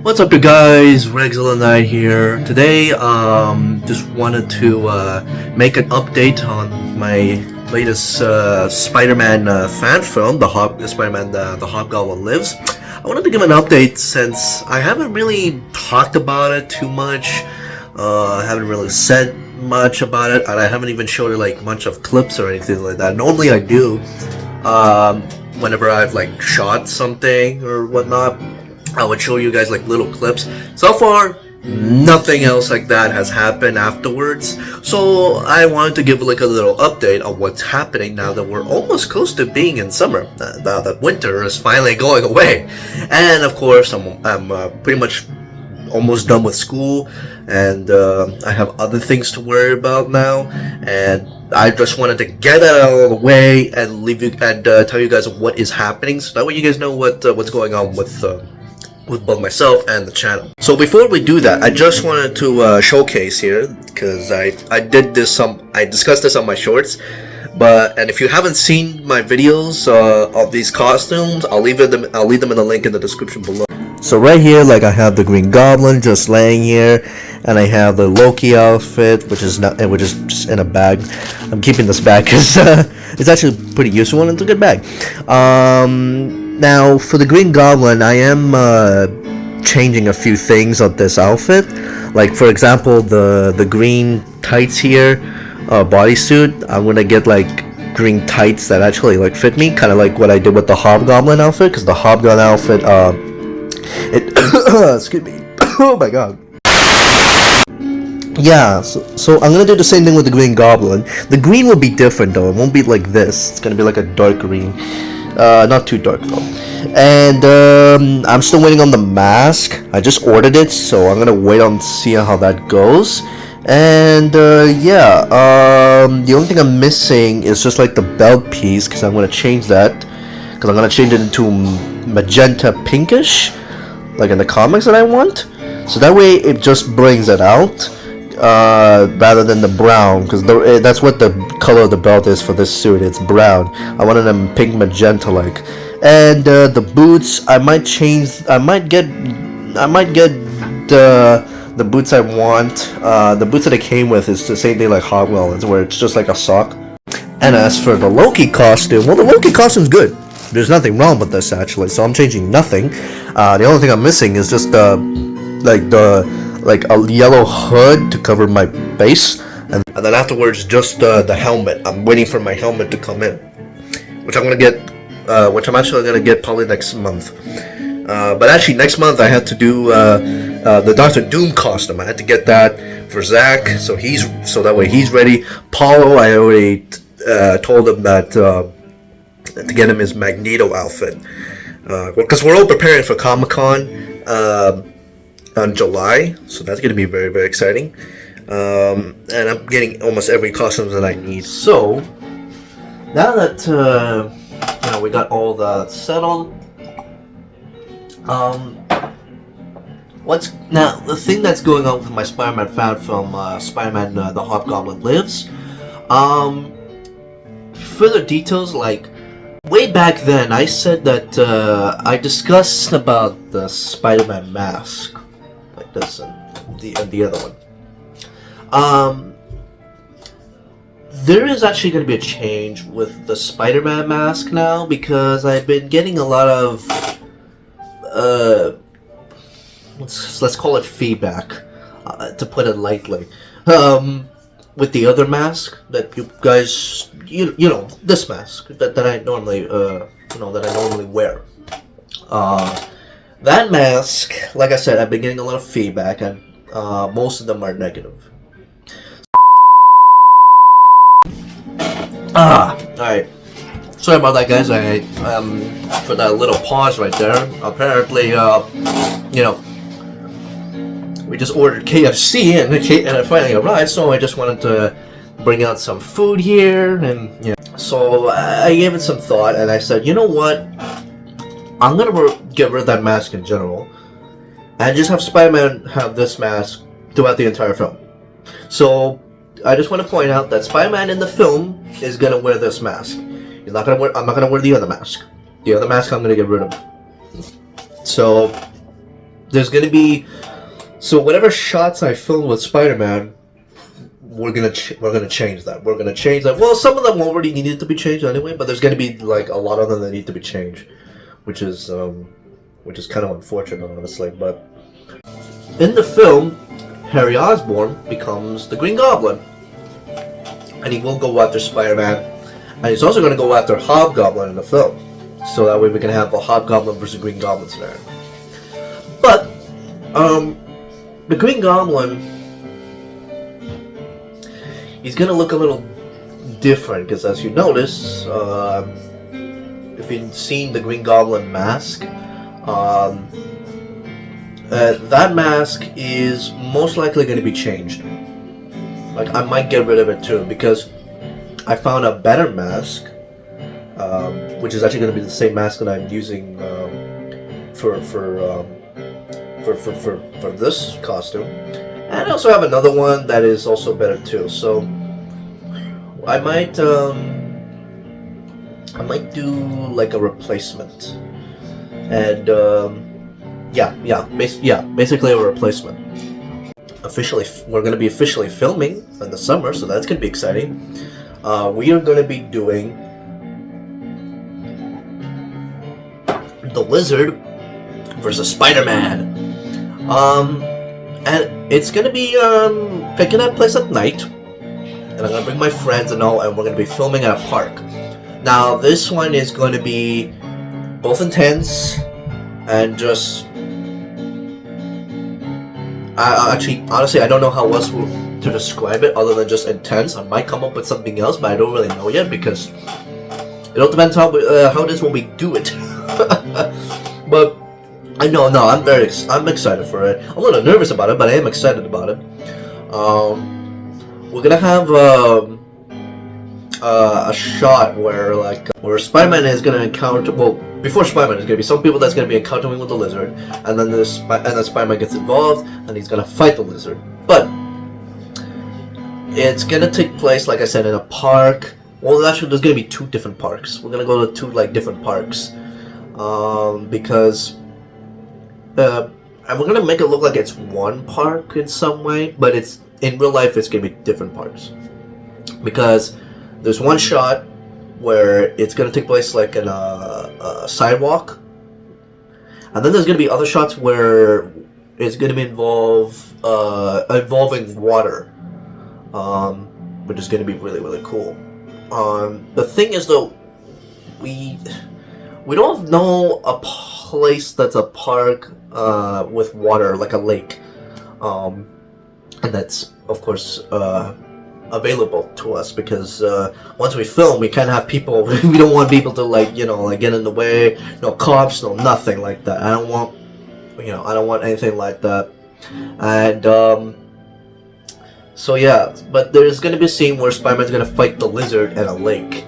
What's up, you guys? Regular Knight here. Today, just wanted to make an update on my latest Spider-Man fan film, Spider-Man the Hobgoblin Lives. I wanted to give an update since I haven't really talked about it too much. I haven't really said much about it, and I haven't even showed it like much of clips or anything like that. Normally, I do. Whenever I've like shot something or whatnot, I would show you guys like little clips. So far, nothing else like that has happened afterwards. So I wanted to give like a little update on what's happening now that we're almost close to being in summer. Now that winter is finally going away, and of course I'm pretty much almost done with school, and I have other things to worry about now. And I just wanted to get that out of the way and leave you and tell you guys what is happening, so that way you guys know what's going on with both myself and the channel. So before we do that, I just wanted to showcase here, because I discussed this on my shorts, and if you haven't seen my videos of these costumes, I'll leave them in the link in the description below. So right here, like, I have the Green Goblin just laying here, and I have the Loki outfit, which is just in a bag. I'm keeping this bag because it's actually pretty useful and it's a good bag. Now for the Green Goblin, I am changing a few things on this outfit. Like, for example, the green tights here, bodysuit. I'm gonna get like green tights that actually like fit me, kind of like what I did with the Hobgoblin outfit, because the Hobgoblin outfit, excuse me, oh my god. Yeah, so I'm gonna do the same thing with the Green Goblin. The green will be different though. It won't be like this. It's gonna be like a dark green. Not too dark though. And I'm still waiting on the mask. I just ordered it, so I'm gonna wait on see how that goes. And yeah, the only thing I'm missing is just like the belt piece, because I'm gonna change that. Because I'm gonna change it into magenta pinkish, like in the comics that I want. So that way it just brings it out, rather than the brown, because that's what the color of the belt is for this suit. It's brown. I wanted them pink magenta like. And the boots, I might change. I might get the boots I want. The boots that it came with is the same thing like Hobgoblin's, where it's just like a sock. And as for the Loki costume, well, the Loki costume's good. There's nothing wrong with this actually, so I'm changing nothing. The only thing I'm missing is just like a yellow hood to cover my face, and then afterwards just the helmet. I'm waiting for my helmet to come in, which I'm actually gonna get probably next month. But actually next month I had to do the Doctor Doom costume. I had to get that for Zach, so that way he's ready. Paulo, I already told him that to get him his Magneto outfit, because we're all preparing for Comic-Con on July, so that's going to be very, very exciting. And I'm getting almost every costume that I need. So now that we got all that settled, the thing that's going on with my Spider-Man fan film, Spider-Man the Hobgoblin Lives. Further details, like, way back then, I said that I discussed about the Spider-Man mask, like this, and the other one. There is actually going to be a change with the Spider-Man mask now, because I've been getting a lot of let's call it feedback, to put it lightly, with the other mask that you guys, you know, this mask that I normally wear. That mask, like I said, I've been getting a lot of feedback, and most of them are negative. Alright. Sorry about that, guys. I for that little pause right there. Apparently, we just ordered KFC and it finally arrived, so I just wanted to bring out some food here, and so I gave it some thought, and I said, you know what, I'm gonna get rid of that mask in general, and just have Spider-Man have this mask throughout the entire film. So I just want to point out that Spider-Man in the film is gonna wear this mask. I'm not gonna wear the other mask. The other mask I'm gonna get rid of. So there's gonna be, so whatever shots I filmed with Spider-Man, we're gonna change that. We're gonna change that. Well, some of them already needed to be changed anyway, but there's gonna be like a lot of them that need to be changed, which is kind of unfortunate, honestly. But in the film, Harry Osborn becomes the Green Goblin, and he will go after Spider-Man, and he's also going to go after Hobgoblin in the film, so that way we can have a Hobgoblin versus Green Goblin scenario. But the Green Goblin, he's going to look a little different, because as you notice, if you've seen the Green Goblin mask, that mask is most likely going to be changed. Like, I might get rid of it too, because I found a better mask, which is actually going to be the same mask that I'm using for this costume. And I also have another one that is also better too. So I might do like a replacement, and basically a replacement. We're going to be officially filming in the summer, so that's going to be exciting. We are going to be doing the Lizard versus Spider-Man, and it's going to be picking that place at night, and I'm going to bring my friends and all, and we're going to be filming at a park. Now this one is going to be both intense and just honestly, I don't know how else to describe it other than just intense. I might come up with something else, but I don't really know yet, because it all depends how it is when we do it. But I'm excited for it. I'm a little nervous about it, but I am excited about it. We're gonna have a shot where Spider-Man is gonna encounter. Well, before Spider-Man, there's gonna be some people that's gonna be encountering with the Lizard, and then Spider-Man gets involved, and he's gonna fight the Lizard. But it's gonna take place, like I said, in a park. Well, actually, there's gonna be two different parks. We're gonna go to two different parks, because and we're gonna make it look like it's one park in some way, but it's in real life it's gonna be different parks, because there's one shot where it's going to take place like in a sidewalk, and then there's going to be other shots where it's going to be involving water, which is going to be really, really cool. The thing is, though, we don't know a place that's a park with water, like a lake, and that's of course available to us, because once we film, we can't have people. We don't want people to get in the way. No cops, no nothing like that. I don't want anything like that. And so yeah, but there's gonna be a scene where Spider-Man's gonna fight the Lizard at a lake.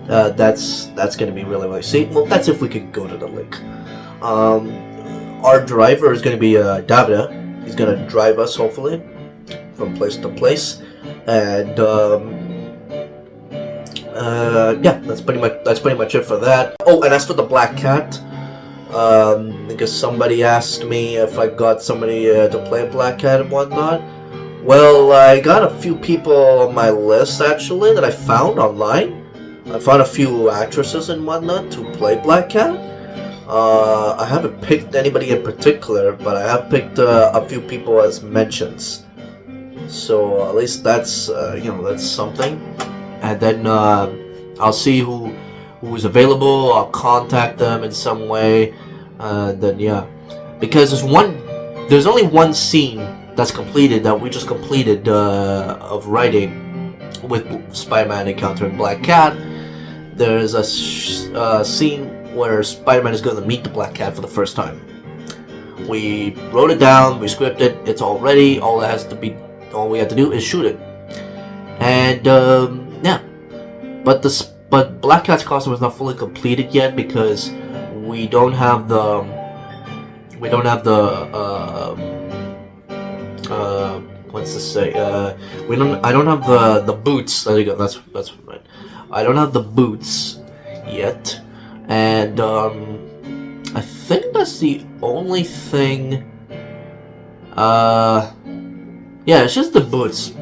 That's gonna be really, really sweet. Well, that's if we could go to the lake. Our driver is gonna be Davida. He's gonna drive us, hopefully, from place to place. And yeah, that's pretty much it for that. Oh, and as for the Black Cat, because somebody asked me if I got somebody to play Black Cat and whatnot. Well, I got a few people on my list actually that I found online. I found a few actresses and whatnot to play Black Cat. I haven't picked anybody in particular, but I have picked a few people as mentions. So at least that's that's something. And then I'll see who's available. I'll contact them in some way. Then yeah, because there's only one scene that's completed that we just completed of writing with Spider-Man encountering Black Cat. There's a scene where Spider-Man is going to meet the Black Cat for the first time. We wrote it down, we scripted, it's all ready. All we have to do is shoot it. And yeah, but Black Cat's costume is not fully completed yet, because we don't have the what's to say? I don't have the boots. There you go. That's right. I don't have the boots yet, and I think that's the only thing Yeah, it's just the boots,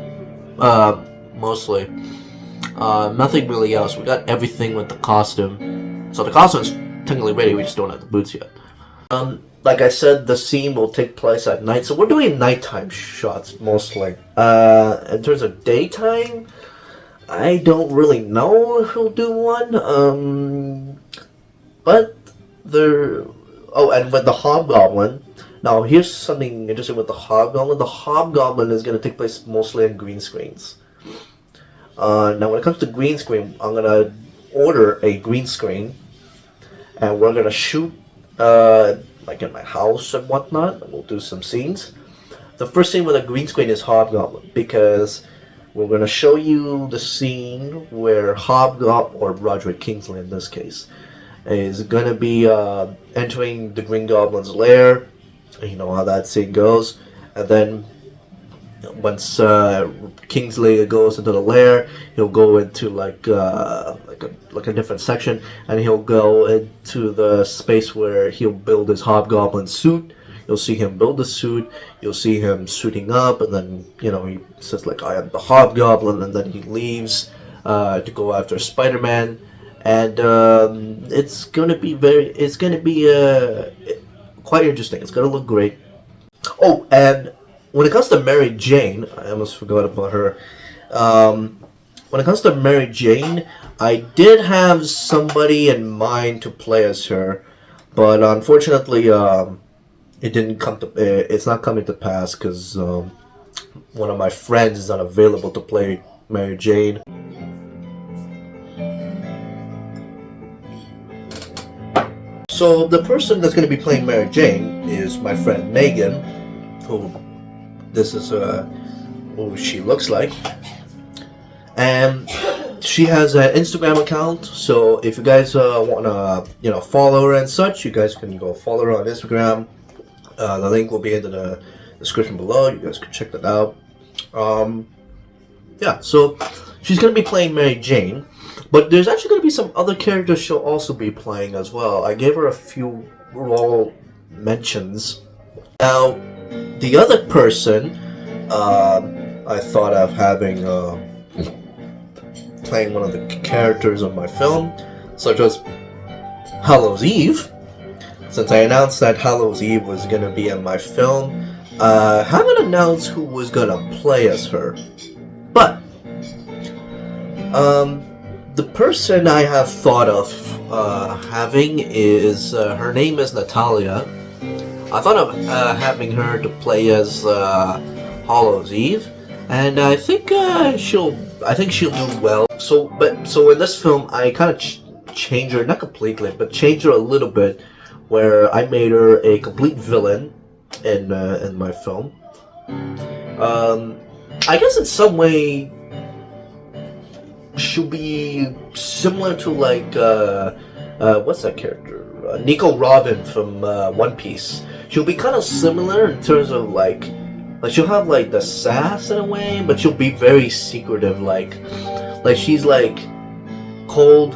mostly. Nothing really else. We got everything with the costume. So the costume's technically ready, we just don't have the boots yet. Like I said, the scene will take place at night, so we're doing nighttime shots mostly. In terms of daytime, I don't really know if we'll do one. But there. Oh, and with the Hobgoblin. Now, here's something interesting with the Hobgoblin. The Hobgoblin is going to take place mostly on green screens. Now, when it comes to green screen, I'm going to order a green screen, and we're going to shoot, like in my house and whatnot, and we'll do some scenes. The first scene with a green screen is Hobgoblin, because we're going to show you the scene where Hobgoblin, or Roderick Kingsley in this case, is going to be entering the Green Goblin's lair. You know how that scene goes. And then once Kingsley goes into the lair, he'll go into like a different section, and he'll go into the space where he'll build his Hobgoblin suit. You'll see him build the suit. You'll see him suiting up, and then he says like, "I am the Hobgoblin," and then he leaves to go after Spider-Man. And it's gonna be quite interesting. It's gonna look great. Oh, and when it comes to Mary Jane, I almost forgot about her. When it comes to Mary Jane, I did have somebody in mind to play as her, but unfortunately, it didn't come to. It's not coming to pass because one of my friends is unavailable to play Mary Jane. So the person that's going to be playing Mary Jane is my friend Megan, who this is who she looks like, and she has an Instagram account. So if you guys want to follow her and such, you guys can go follow her on Instagram. The link will be in the description below. You guys can check that out. Yeah, so she's going to be playing Mary Jane. But there's actually going to be some other characters she'll also be playing as well. I gave her a few role mentions. Now, the other person I thought of having playing one of the characters of my film, such as Hallows Eve. Since I announced that Hallows Eve was going to be in my film, I haven't announced who was going to play as her. But the person I have thought of having is, her name is Natalia. I thought of having her to play as Hallows Eve, and I think she'll do well. So in this film, I kind of changed her, not completely, but changed her a little bit, where I made her a complete villain in my film. I guess in some way she'll be similar to like what's that character? Nico Robin from One Piece. She'll be kind of similar in terms of like she'll have like the sass in a way, but she'll be very secretive. Like she's like cold.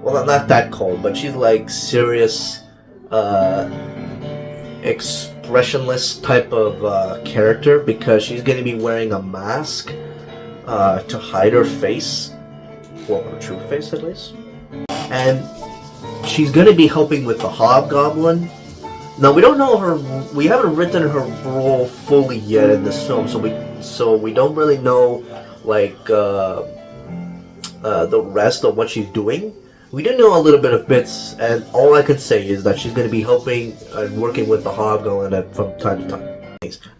Well, not that cold, but she's like serious, expressionless type of character, because she's gonna be wearing a mask to hide her face. Well, her true face at least. And she's gonna be helping with the Hobgoblin. Now we don't know her. We haven't written her role fully yet in this film, so we don't really know like the rest of what she's doing. We do know a little bit of bits, and all I can say is that she's gonna be helping and working with the Hobgoblin from time to time.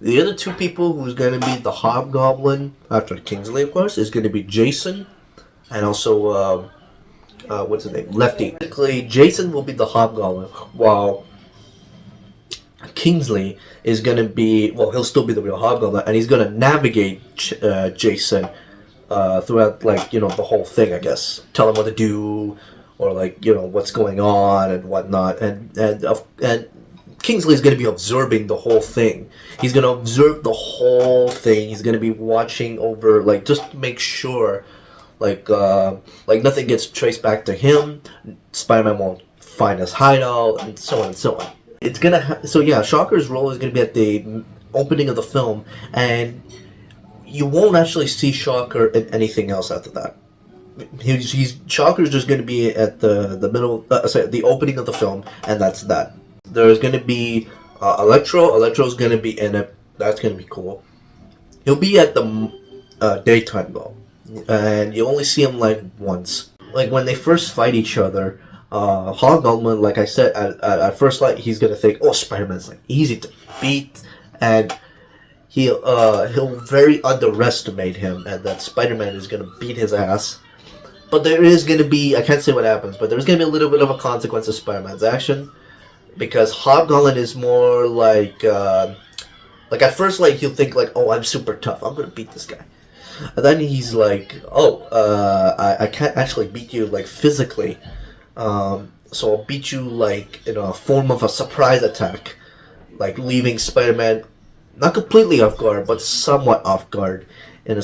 The other two people who's gonna be the Hobgoblin after Kingsley, of course, is gonna be Jason. And also, what's his name? Lefty. Basically, Jason will be the Hobgoblin, while Kingsley is gonna be, well, he'll still be the real Hobgoblin, and he's gonna navigate Jason throughout, like, the whole thing, I guess. Tell him what to do, or like, what's going on and whatnot. And Kingsley's gonna be observing the whole thing. He's gonna observe the whole thing. He's gonna be watching over, like, just to make sure. Like nothing gets traced back to him. Spider-Man won't find his hideout, and so on and so on. It's gonna so yeah, Shocker's role is gonna be at the opening of the film, and you won't actually see Shocker in anything else after that. Shocker's just going to be at the middle, sorry, the opening of the film, and that's that. There's going to be Electro. Electro's going to be in it. That's going to be cool. He'll be at the daytime though, and you only see him like once. Like when they first fight each other, Hobgoblin, like I said, at first light, he's gonna think, "Oh, Spider-Man's like easy to beat," and he'll very underestimate him, and that Spider-Man is gonna beat his ass. But there is gonna be, I can't say what happens, but there's gonna be a little bit of a consequence of Spider-Man's action, because Hobgoblin is more like at first, like he'll think like, "Oh, I'm super tough. I'm gonna beat this guy." And then he's like, "Oh, I can't actually beat you like physically, so I'll beat you like in a form of a surprise attack, like leaving Spider-Man not completely off guard, but somewhat off guard in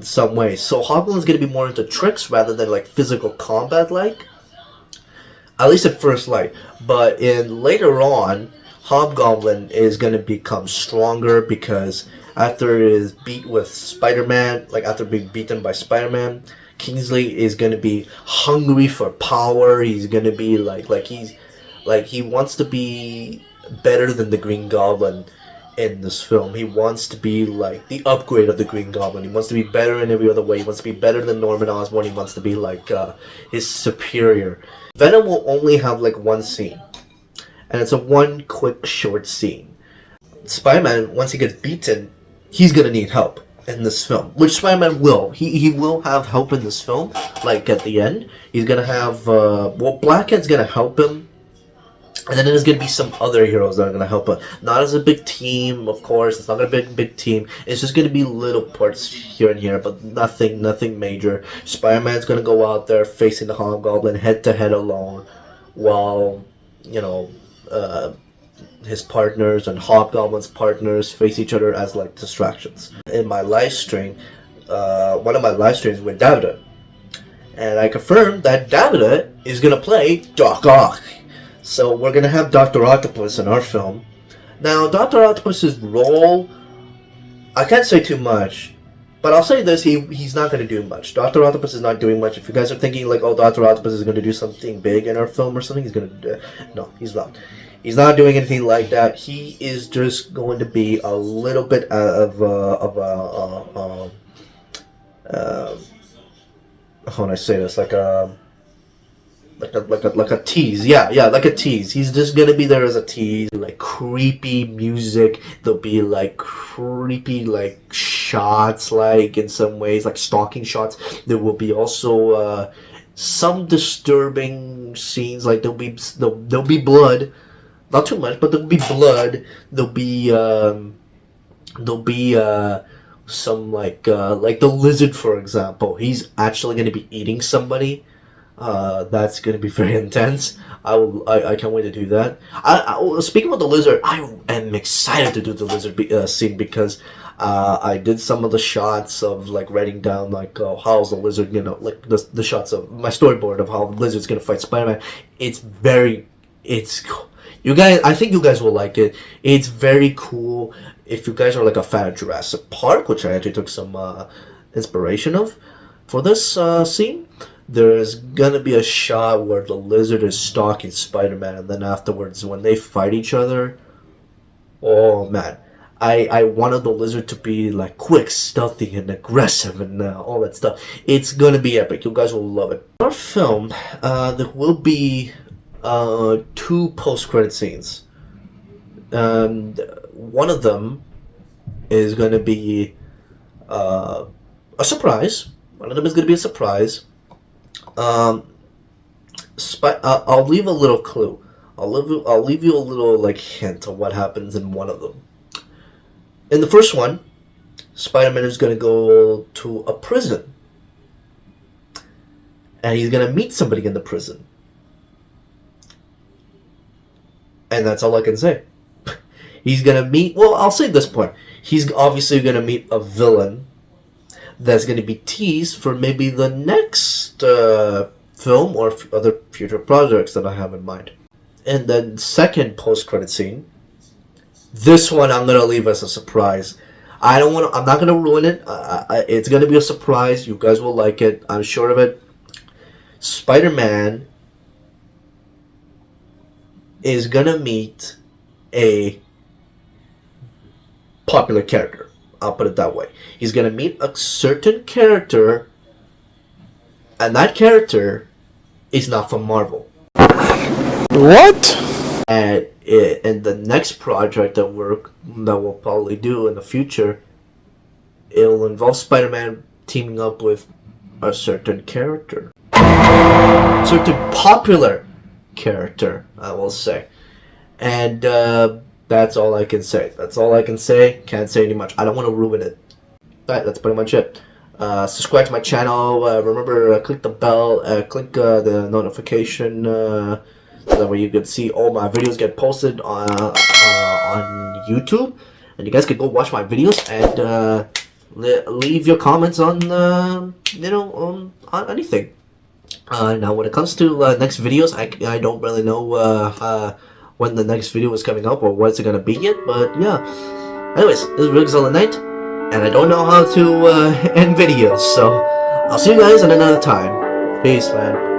some way." So Hobgoblin's gonna be more into tricks rather than like physical combat, like at least at first light. But in later on, Hobgoblin is gonna become stronger because after his beat with Spider-Man, like after being beaten by Spider-Man, Kingsley is gonna be hungry for power. He's gonna be he wants to be better than the Green Goblin in this film. He wants to be like the upgrade of the Green Goblin. He wants to be better in every other way. He wants to be better than Norman Osborn. He wants to be like his superior. Venom will only have like one scene, and it's a one quick short scene. Spider-Man, once he gets beaten, he's gonna need help in this film, which Spider-Man will. He will have help in this film. Like at the end, he's gonna have Blackhead's gonna help him, and then there's gonna be some other heroes that are gonna help him. Not as a big team, of course. It's not gonna be a big team. It's just gonna be little parts here and here, but nothing major. Spider-Man's gonna go out there facing the Hobgoblin head to head alone, while his partners and Hobgoblin's partners face each other as like distractions. In my live stream, one of my live streams with Davida, and I confirmed that Davida is gonna play Doc Ock. So we're gonna have Dr. Octopus in our film. Now, Dr. Octopus's role, I can't say too much, but I'll say this: he's not gonna do much. Dr. Octopus is not doing much. If you guys are thinking like, "Oh, Dr. Octopus is gonna do something big in our film or something," no, he's not. He's not doing anything like that. He is just going to be a little bit of how do I say this? Like a tease. Yeah, like a tease. He's just gonna be there as a tease. Like creepy music. There'll be like creepy like shots, like in some ways, like stalking shots. There will be also some disturbing scenes. Like there'll be blood. Not too much, but there'll be blood. There'll be some like the lizard, for example. He's actually going to be eating somebody. That's going to be very intense. I can't wait to do that. Speaking about the lizard, I am excited to do the lizard scene because I did some of the shots of like writing down like how's the lizard, like the shots of my storyboard of how the lizard's going to fight Spider-Man. You guys, I think you guys will like it. It's very cool. If you guys are like a fan of Jurassic Park, which I actually took some inspiration of for this scene, there's gonna be a shot where the lizard is stalking Spider-Man, and then afterwards, when they fight each other, oh man, I wanted the lizard to be like quick, stealthy, and aggressive, and all that stuff. It's gonna be epic. You guys will love it. Our film, there will be 2 post-credit scenes, and one of them is going to be a surprise. One of them is going to be a surprise. I'll leave a little clue. I'll leave you a little like hint of what happens in one of them. In the first one, Spider-Man is going to go to a prison, and he's going to meet somebody in the prison. And that's all I can say. He's gonna meet, well, I'll say this part. He's obviously gonna meet a villain that's gonna be teased for maybe the next film or other future projects that I have in mind. And then second post-credit scene, This one I'm gonna leave as a surprise. I don't want. I'm not gonna ruin it. It's gonna be a surprise. You guys will like it. I'm sure of it. Spider-Man is gonna meet a popular character. I'll put it that way. He's gonna meet a certain character, and that character is not from Marvel. What? And in the next project that we'll probably do in the future, it'll involve Spider-Man teaming up with a certain character, certain popular character, I will say, and that's all I can say. That's all I can say. Can't say any much. I don't want to ruin it. That's pretty much it. Subscribe to my channel. Remember, click the bell. Click the notification. So that way you can see all my videos get posted on YouTube, and you guys can go watch my videos and leave your comments on on anything. Now, when it comes to next videos, I don't really know when the next video is coming up or what's it gonna be yet, but yeah. Anyways, this is Riggs all the night, and I don't know how to end videos, so I'll see you guys in another time. Peace, man.